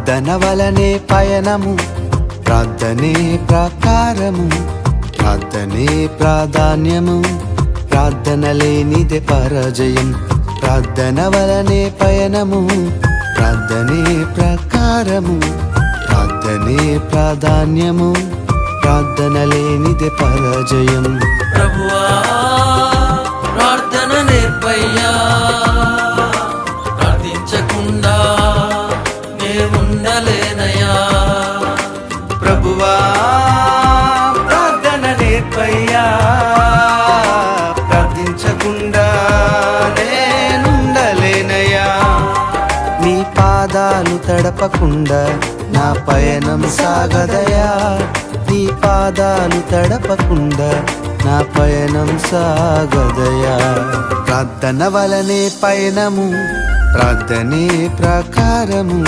ప్రార్థన వలనే పయనము, ప్రార్థనే ప్రాకారము, ప్రార్థనే ప్రాధాన్యము, ప్రార్థన లేనిదే పరాజయం. ప్రార్థన వలనే పయనము, ప్రార్థనే ప్రాకారము, ప్రార్థనే ప్రాధాన్యము, ప్రార్థన లేనిదే పరాజయం. ప్రభువా ప్రార్థన నేర్పయ్యా, ప్రార్థించకుండా నేనుండలేనయ్యా. ప్రభువా ప్రార్థన నేర్పయ్యా, ప్రార్థించకుండా నేనుండలేనయ్యా. నీ పాదాలు తడపకుండా నా పయనం సాగదయా, నీ పాదాలు తడపకుండా నా పయనం సాగదయా. ప్రార్థన వలనే పయనము, ప్రార్థనే ప్రాకారము,